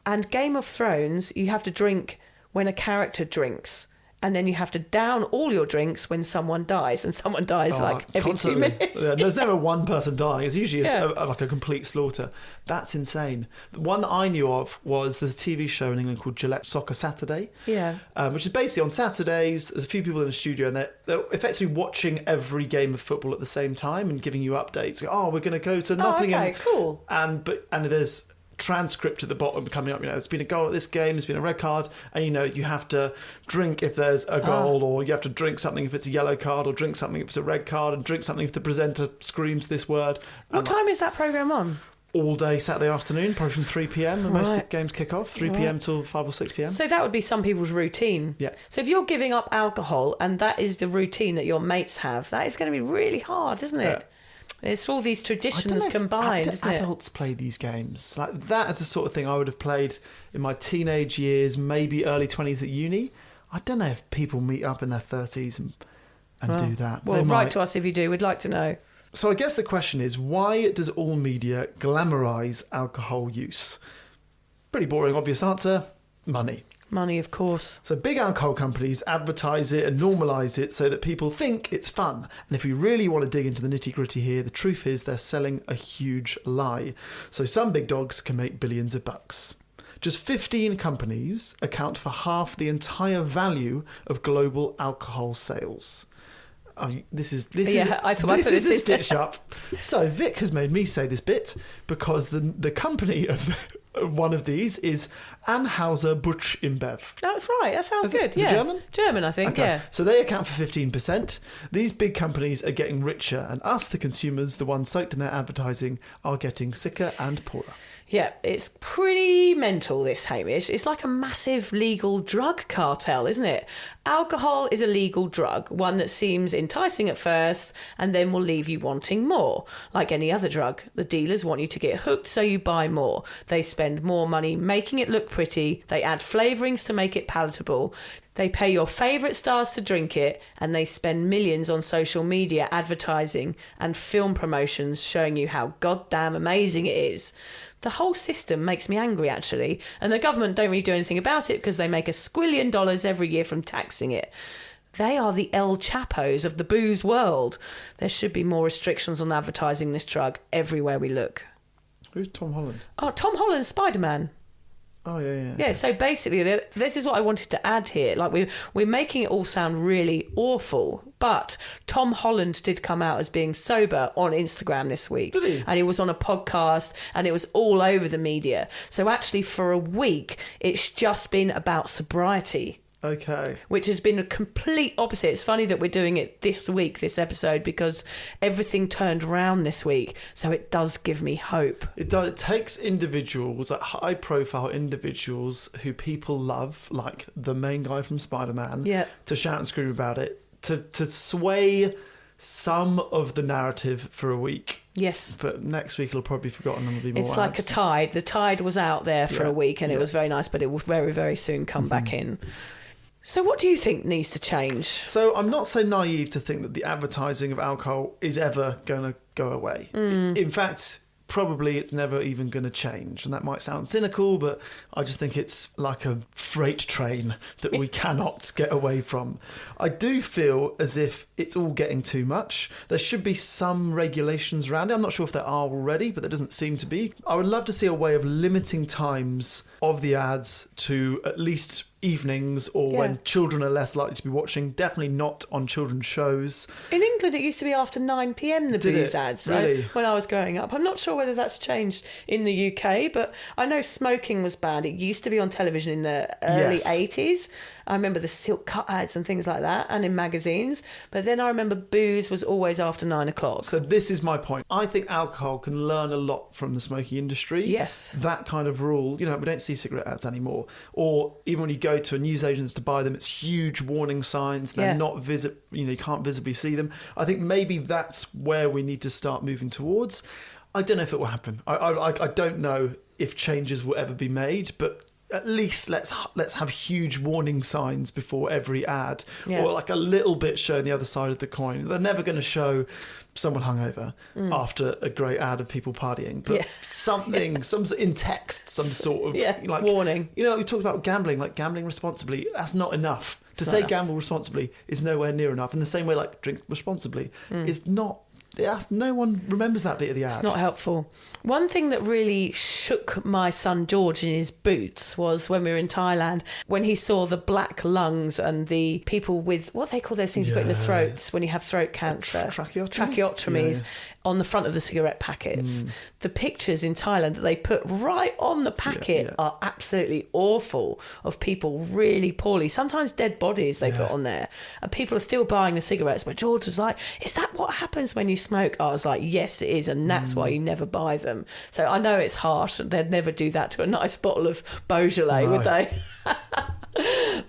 And Game of Thrones, you have to drink when a character drinks. And then you have to down all your drinks when someone dies. And someone dies every constantly. 2 minutes. Yeah, there's never one person dying. It's usually like a complete slaughter. That's insane. The one that I knew of was there's a TV show in England called Gillette Soccer Saturday. Yeah. Which is basically on Saturdays, there's a few people in the studio and they're effectively watching every game of football at the same time and giving you updates. Oh, we're going to go to Nottingham. Okay, cool. And there's transcript at the bottom coming up, there's been a goal at this game, there's been a red card, and you have to drink if there's a goal, or you have to drink something if it's a yellow card, or drink something if it's a red card, and drink something if the presenter screams this word. What time is that programme on? All day Saturday afternoon, probably from 3 p.m. and most of the games kick off 3 p.m. till 5 or 6 p.m. So that would be some people's routine. Yeah. So if you're giving up alcohol and that is the routine that your mates have, that is going to be really hard, isn't it? Yeah. It's all these traditions combined, isn't it? Adults play these games. Like that is the sort of thing I would have played in my teenage years, maybe early 20s at uni. I don't know if people meet up in their 30s and do that. Well, write to us if you do. We'd like to know. So I guess the question is, why does all media glamorise alcohol use? Pretty boring, obvious answer. Money. Money, of course. So big alcohol companies advertise it and normalise it so that people think it's fun. And if we really want to dig into the nitty-gritty here, the truth is they're selling a huge lie. So some big dogs can make billions of bucks. Just 15 companies account for half the entire value of global alcohol sales. This is a stitch up. So Vic has made me say this bit because the company of one of these is Anheuser-Busch InBev. That's right. That sounds good. Is it German? German, I think. Okay. Yeah. So they account for 15%. These big companies are getting richer, and us, the consumers, the ones soaked in their advertising, are getting sicker and poorer. Yeah, it's pretty mental, this, Hamish. It's like a massive legal drug cartel, isn't it? Alcohol is a legal drug, one that seems enticing at first and then will leave you wanting more. Like any other drug, the dealers want you to get hooked so you buy more. They spend more money making it look pretty. They add flavourings to make it palatable. They pay your favourite stars to drink it, and they spend millions on social media advertising and film promotions showing you how goddamn amazing it is. The whole system makes me angry, actually, and the government don't really do anything about it because they make $1 squillion every year from taxing it. They are the El Chapos of the booze world. There should be more restrictions on advertising this drug everywhere we look. Who's Tom Holland? Oh, Tom Holland's Spider-Man. Oh, yeah. Yeah, so basically, this is what I wanted to add here. Like, we're making it all sound really awful, but Tom Holland did come out as being sober on Instagram this week. Did he? And he was on a podcast, and it was all over the media. So actually, for a week, it's just been about sobriety. Okay. Which has been a complete opposite. It's funny that we're doing it this week, this episode, because everything turned around this week. So it does give me hope. It does. It takes individuals, like high-profile individuals who people love, like the main guy from Spider-Man, to shout and scream about it, to sway some of the narrative for a week. Yes. But next week it'll probably be forgotten and there'll be more It's like a tide. The tide was out there for a week and it was very nice, but it will very, very soon come back in. So what do you think needs to change? So I'm not so naive to think that the advertising of alcohol is ever going to go away. In fact, probably it's never even going to change. And that might sound cynical, but I just think it's like a freight train that we cannot get away from. I do feel as if it's all getting too much. There should be some regulations around it. I'm not sure if there are already, but there doesn't seem to be. I would love to see a way of limiting times of the ads to at least evenings or when children are less likely to be watching. Definitely not on children's shows. In England, it used to be after 9 p.m, the booze ads. Really? When I was growing up. I'm not sure whether that's changed in the UK, but I know smoking was banned. It used to be on television in the early 80s. I remember the silk cut ads and things like that, and in magazines. But then I remember booze was always after 9 o'clock. So this is my point. I think alcohol can learn a lot from the smoking industry. Yes. That kind of rule, we don't see cigarette ads anymore. Or even when you go to a newsagents to buy them, it's huge warning signs. They're not you can't visibly see them. I think maybe that's where we need to start moving towards. I don't know if it will happen. I don't know if changes will ever be made, but at least let's have huge warning signs before every ad, or like a little bit showing the other side of the coin. They're never going to show someone hungover after a great ad of people partying, but something, some in text, some sort of like warning. We talked about gambling, like gambling responsibly. That's not enough. To say gamble responsibly is nowhere near enough. In the same way, like drink responsibly is not. No one remembers that bit of the ad. It's not helpful. One thing that really shook my son George in his boots was when we were in Thailand, when he saw the black lungs and the people with, what they call those things you put in the throats when you have throat cancer? Tracheotomies on the front of the cigarette packets. The pictures in Thailand that they put right on the packet are absolutely awful, of people really poorly, sometimes dead bodies they put on there. And people are still buying the cigarettes. But George was like, is that what happens when you smoke? I was like, yes, it is, and that's why you never buy them. So I know it's harsh. They'd never do that to a nice bottle of Beaujolais, would they?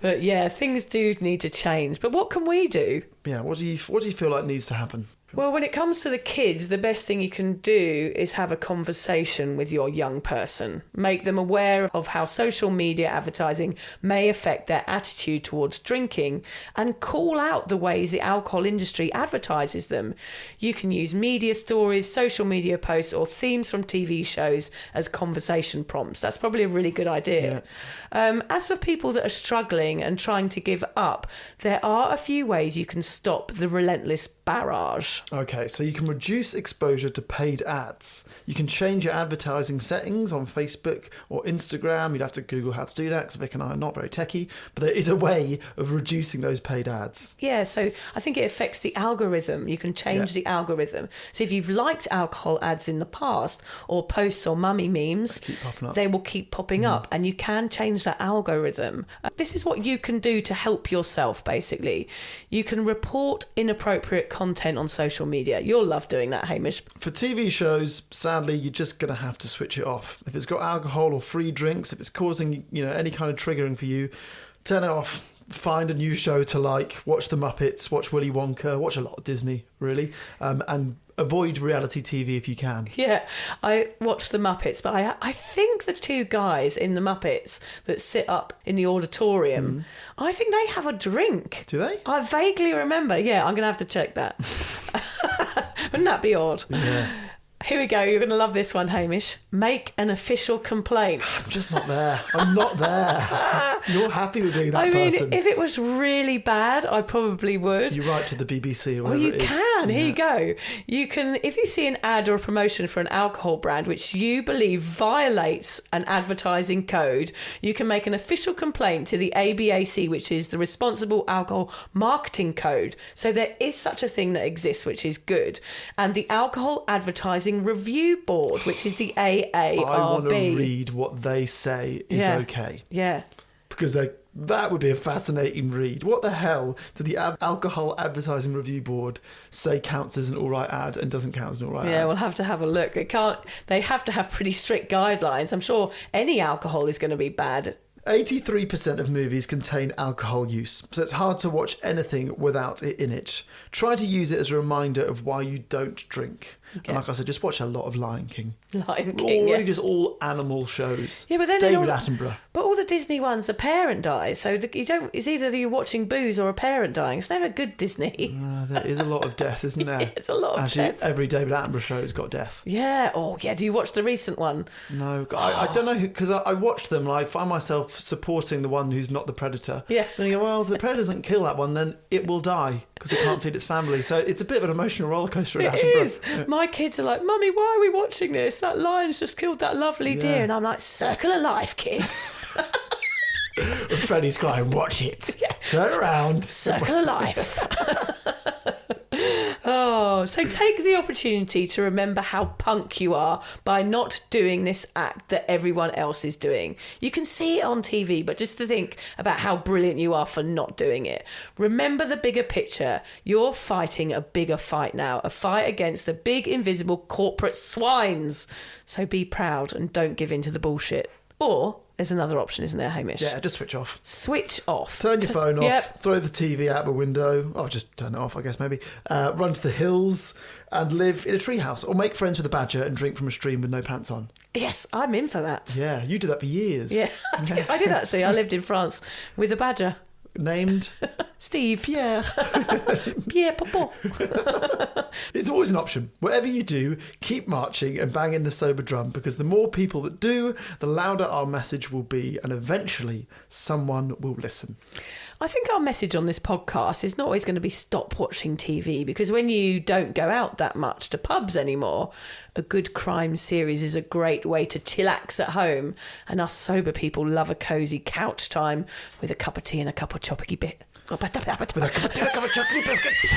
But yeah, things do need to change. But what can we do? Yeah, what do you feel like needs to happen? Well, when it comes to the kids, the best thing you can do is have a conversation with your young person. Make them aware of how social media advertising may affect their attitude towards drinking, and call out the ways the alcohol industry advertises them. You can use media stories, social media posts, or themes from TV shows as conversation prompts. That's probably a really good idea. As for people that are struggling and trying to give up, there are a few ways you can stop the relentless barrage. Okay, so you can reduce exposure to paid ads. You can change your advertising settings on Facebook or Instagram. You'd have to Google how to do that because Vic and I are not very techie, but there is a way of reducing those paid ads. Yeah, so I think it affects the algorithm. You can change the algorithm. So if you've liked alcohol ads in the past, or posts or mummy memes, they will keep popping up, and you can change that algorithm. This is what you can do to help yourself, basically. You can report inappropriate content on social social media. You'll love doing that, Hamish. For TV shows, sadly, you're just going to have to switch it off. If it's got alcohol or free drinks, if it's causing, any kind of triggering for you, turn it off. Find a new show to like. Watch The Muppets, watch Willy Wonka, watch a lot of Disney, really. And avoid reality TV if you can. Yeah, I watched The Muppets, but I think the two guys in The Muppets that sit up in the auditorium, I think they have a drink. Do they? I vaguely remember. Yeah, I'm going to have to check that. Wouldn't that be odd? Yeah. Here we go. You're going to love this one, Hamish. Make an official complaint. I'm just not there. I'm not there. You're happy with being that person. If it was really bad, I probably would. You write to the BBC or whatever you it is. can. Here you go. You can, if you see an ad or a promotion for an alcohol brand which you believe violates an advertising code, you can make an official complaint to the ABAC, which is the Responsible Alcohol Marketing Code. So there is such a thing that exists, which is good. And the Alcohol Advertising Review Board, which is the AARB. I want to read what they say is okay. Yeah. Because that would be a fascinating read. What the hell did the Alcohol Advertising Review Board say counts as an all right ad and doesn't count as an all right ad? Yeah, we'll have to have a look. They have to have pretty strict guidelines. I'm sure any alcohol is going to be bad. 83% of movies contain alcohol use, so it's hard to watch anything without it in it. Try to use it as a reminder of why you don't drink. Okay. And like I said, just watch a lot of Lion King. Lion King, really just all animal shows. Yeah, but then David Attenborough. But all the Disney ones, the parent dies, so it's either you're watching booze or a parent dying. It's never good Disney. There is a lot of death, isn't there? Yeah, it's a lot of Actually, death. Every David Attenborough show has got death. Yeah. Oh, yeah. Do you watch the recent one? No, I don't know, because I watched them and I find myself supporting the one who's not the predator. Yeah. Then you go, well, if the predator doesn't kill that one, then it will die because it can't feed its family. So it's a bit of an emotional rollercoaster. It is. Yeah. My kids are like, Mummy, why are we watching this? That lion's just killed that lovely deer. And I'm like, circle of life, kids. Freddie's crying, watch it. Yeah. Turn around. Circle of life. Oh, so take the opportunity to remember how punk you are by not doing this act that everyone else is doing. You can see it on TV, but just to think about how brilliant you are for not doing it. Remember the bigger picture. You're fighting a bigger fight now, a fight against the big invisible corporate swines. So be proud and don't give in to the bullshit. Or there's another option, isn't there, Hamish? Yeah, just switch off. Switch off. Turn your phone off, throw the TV out the window. Oh, just turn it off, I guess, maybe. Run to the hills and live in a treehouse. Or make friends with a badger and drink from a stream with no pants on. Yes, I'm in for that. Yeah, you did that for years. Yeah, I did actually. I lived in France with a badger. Named? Steve. Pierre. Pierre Popo. It's always an option. Whatever you do, keep marching and banging the sober drum, because the more people that do, the louder our message will be, and eventually someone will listen. I think our message on this podcast is not always going to be stop watching TV, because when you don't go out that much to pubs anymore, a good crime series is a great way to chillax at home, and us sober people love a cosy couch time with a cup of tea and a cup of choppy bit. With a cup of tea and a cup of chocolate biscuits.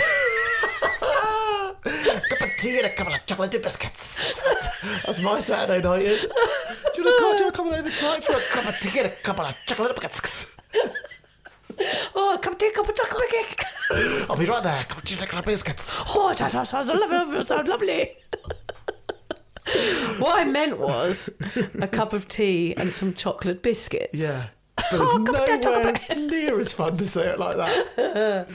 Cup of tea and a couple of chocolate biscuits. That's my Saturday night. Do you want to come over tonight for a cup of tea and a couple of chocolate biscuits? Oh, a cup of tea, a cup of chocolate cake. I'll be right there. Cup of tea and a couple of biscuits. Oh, that sounds lovely. What I meant was a cup of tea and some chocolate biscuits. Yeah. But it's nowhere near as fun to say it like that.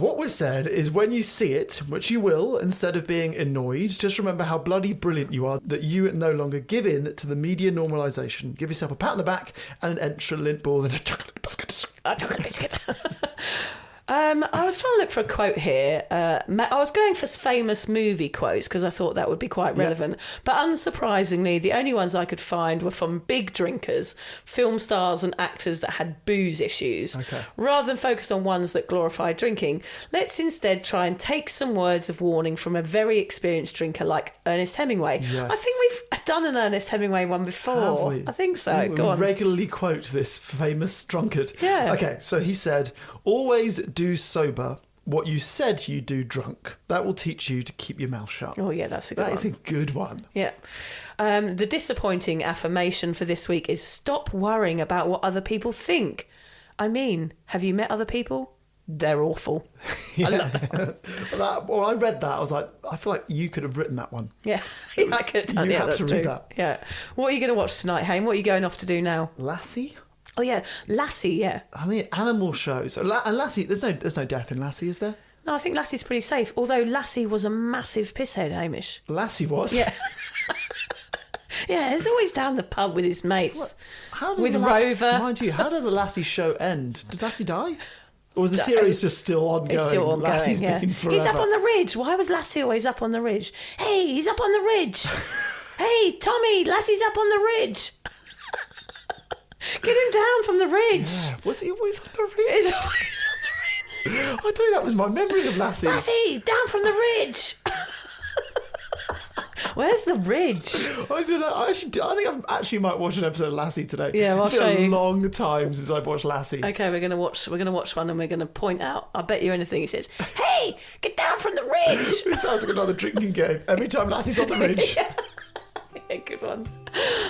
What was said is, when you see it, which you will, instead of being annoyed, just remember how bloody brilliant you are that you no longer give in to the media normalisation. Give yourself a pat on the back and an extra lint ball and a chocolate biscuit. A chocolate biscuit. I was trying to look for a quote here. I was going for famous movie quotes because I thought that would be quite relevant. Yeah. But unsurprisingly, the only ones I could find were from big drinkers, film stars and actors that had booze issues. Okay. Rather than focus on ones that glorify drinking, let's instead try and take some words of warning from a very experienced drinker like Ernest Hemingway. Yes. I think we've done an Ernest Hemingway one before. Have we? I think so. Go on. Regularly quote this famous drunkard. Yeah. Okay, so he said, always do sober what you said you do drunk. That will teach you to keep your mouth shut. Oh, yeah, that's a good one. That is a good one. Yeah. The disappointing affirmation for this week is stop worrying about what other people think. I mean, have you met other people? they're awful. I love them. Well, I read that. I was like, I feel like you could have written that one. Yeah, I could have done. You Yeah, have that's to true. read that. Yeah. What are you going to watch tonight, Hayne? What are you going off to do now? Lassie? Oh yeah, Lassie. Yeah. I mean, animal shows. And Lassie, there's no death in Lassie, is there? No, I think Lassie's pretty safe. Although Lassie was a massive pisshead, Hamish. Lassie was? Yeah. Yeah, he's always down the pub with his mates. With Rover. Mind you, how did the Lassie show end? Did Lassie die? Or was the series just still ongoing? It's still ongoing, Lassie's yeah. been forever. He's up on the ridge. Why was Lassie always up on the ridge? Hey, he's up on the ridge. Hey, Tommy, Lassie's up on the ridge. Get him down from the ridge. Yeah. Was he always on the ridge? He's always on the ridge. I think that was my memory of Lassie. Lassie, down from the ridge. Where's the ridge? I don't know. I think I actually might watch an episode of Lassie today. Yeah, well, it's been a long time since I've watched Lassie. Okay, we're gonna watch one and we're gonna point out. I bet you anything. He says, "Hey, get down from the ridge." It sounds like another drinking game. Every time Lassie's on the ridge. Yeah, good one.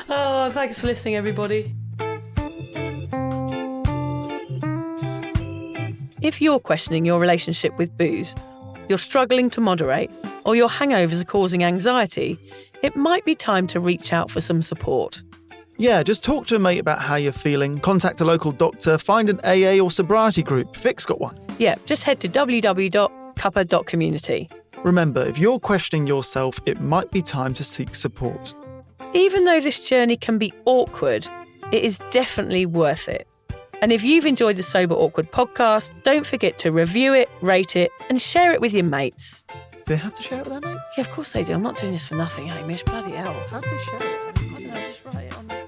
Oh, thanks for listening, everybody. If you're questioning your relationship with booze, you're struggling to moderate, or your hangovers are causing anxiety, it might be time to reach out for some support. Yeah, just talk to a mate about how you're feeling, contact a local doctor, find an AA or sobriety group. Vic's got one. Yeah, just head to www.cuppa.community. Remember, if you're questioning yourself, it might be time to seek support. Even though this journey can be awkward, it is definitely worth it. And if you've enjoyed the Sober Awkward podcast, don't forget to review it, rate it, and share it with your mates. Do they have to share it with their mates? Yeah, of course they do. I'm not doing this for nothing, Hamish. Bloody hell. How do they share it? I don't know, just write it on the...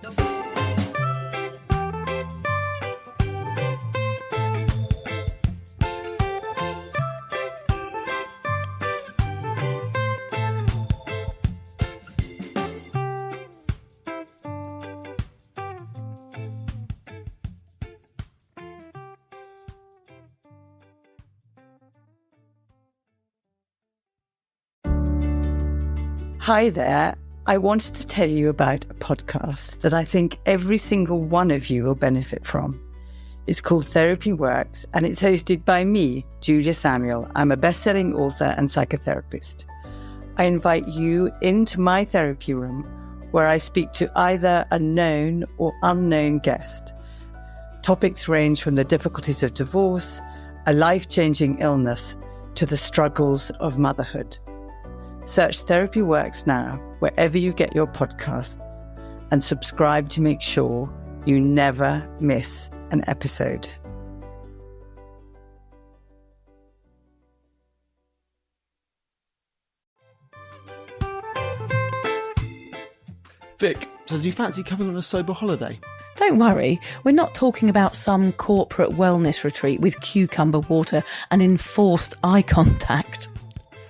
Hi there. I wanted to tell you about a podcast that I think every single one of you will benefit from. It's called Therapy Works, and it's hosted by me, Julia Samuel. I'm a best-selling author and psychotherapist. I invite you into my therapy room where I speak to either a known or unknown guest. Topics range from the difficulties of divorce, a life-changing illness, to the struggles of motherhood. Search Therapy Works now, wherever you get your podcasts, and subscribe to make sure you never miss an episode. Vic, so do you fancy coming on a sober holiday? Don't worry, we're not talking about some corporate wellness retreat with cucumber water and enforced eye contact.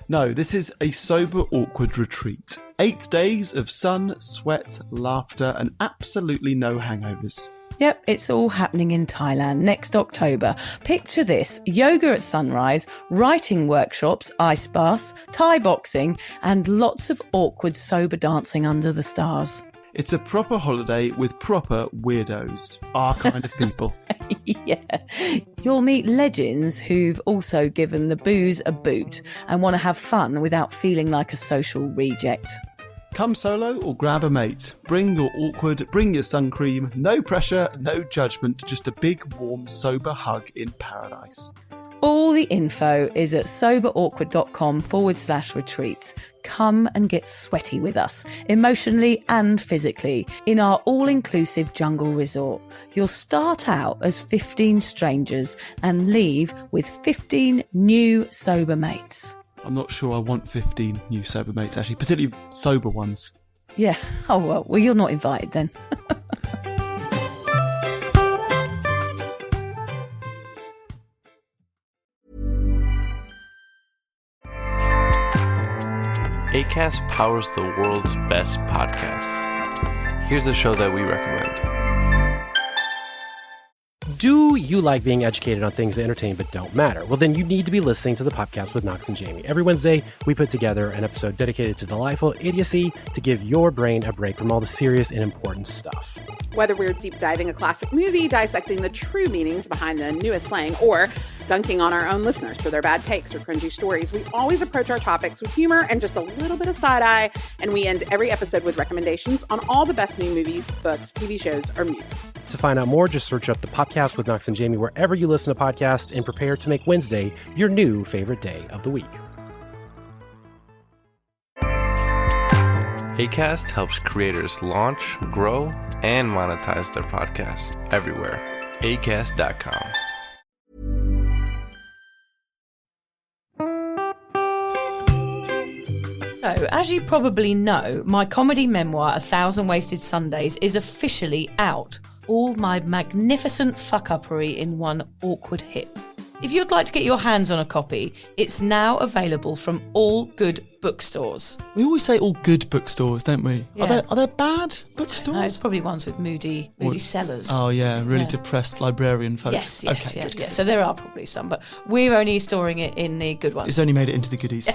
No, this is a sober awkward retreat. 8 days of sun, sweat, laughter, and absolutely no hangovers. Yep, it's all happening in Thailand next October. Picture this: yoga at sunrise, writing workshops, ice baths, Thai boxing, and lots of awkward sober dancing under the stars. It's a proper holiday with proper weirdos, our kind of people. Yeah. You'll meet legends who've also given the booze a boot and want to have fun without feeling like a social reject. Come solo or grab a mate. Bring your awkward, bring your sun cream. No pressure, no judgment, just a big, warm, sober hug in paradise. All the info is at soberawkward.com/retreats. Come and get sweaty with us, emotionally and physically, in our all-inclusive jungle resort. You'll start out as 15 strangers and leave with 15 new sober mates. I'm not sure I want 15 new sober mates, actually, particularly sober ones. Yeah. Oh, well, you're not invited then. Acast powers the world's best podcasts. Here's a show that we recommend. Do you like being educated on things that entertain but don't matter? Well, then you need to be listening to the podcast with Knox and Jamie. Every Wednesday, we put together an episode dedicated to delightful idiocy to give your brain a break from all the serious and important stuff. Whether we're deep diving a classic movie, dissecting the true meanings behind the newest slang, or dunking on our own listeners for their bad takes or cringy stories. We always approach our topics with humor and just a little bit of side-eye, and we end every episode with recommendations on all the best new movies, books, TV shows, or music. To find out more, just search up the podcast with Knox and Jamie wherever you listen to podcasts and prepare to make Wednesday your new favorite day of the week. Acast helps creators launch, grow, and monetize their podcasts everywhere. Acast.com. So, as you probably know, my comedy memoir, 1,000 Wasted Sundays, is officially out. All my magnificent fuck-uppery in one awkward hit. If you'd like to get your hands on a copy, it's now available from all good bookstores. We always say all good bookstores, don't we? Yeah. Are there bad bookstores? No, it's probably ones with moody sellers. Oh yeah, really depressed librarian folk. Yes, okay, yeah. So there are probably some, but we're only storing it in the good ones. It's only made it into the goodies.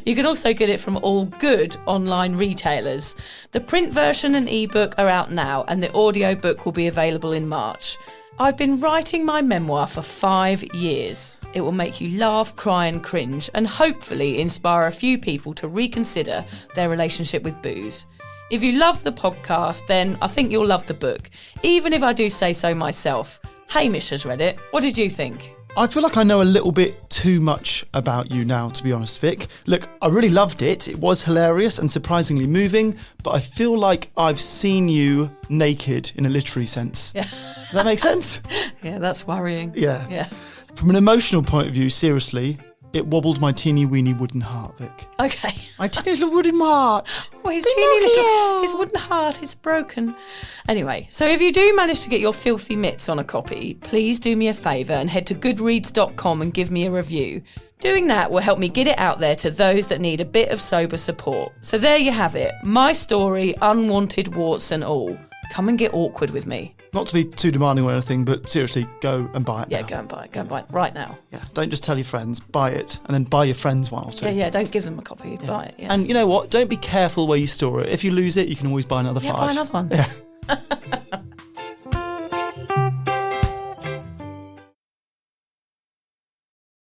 You can also get it from all good online retailers. The print version and ebook are out now, and the audiobook will be available in March. I've been writing my memoir for 5 years. It will make you laugh, cry and cringe, and hopefully inspire a few people to reconsider their relationship with booze. If you love the podcast, then I think you'll love the book, even if I do say so myself. Hamish has read it. What did you think? I feel like I know a little bit too much about you now, to be honest, Vic. Look, I really loved it. It was hilarious and surprisingly moving, but I feel like I've seen you naked in a literary sense. Yeah. Does that make sense? Yeah, that's worrying. Yeah. From an emotional point of view, seriously, it wobbled my teeny weeny wooden heart, Vic. Okay. My teeny little wooden heart. Well, his wooden heart is broken. Anyway, so if you do manage to get your filthy mitts on a copy, please do me a favour and head to goodreads.com and give me a review. Doing that will help me get it out there to those that need a bit of sober support. So there you have it. My story, unwanted warts and all. Come and get awkward with me. Not to be too demanding or anything, but seriously, go and buy it now. Yeah, go and buy it. Go and buy it right now. Yeah, don't just tell your friends, buy it, and then buy your friends one or two. Yeah, don't give them a copy, buy it. Yeah. And you know what? Don't be careful where you store it. If you lose it, you can always buy another 5. Buy another one. Yeah.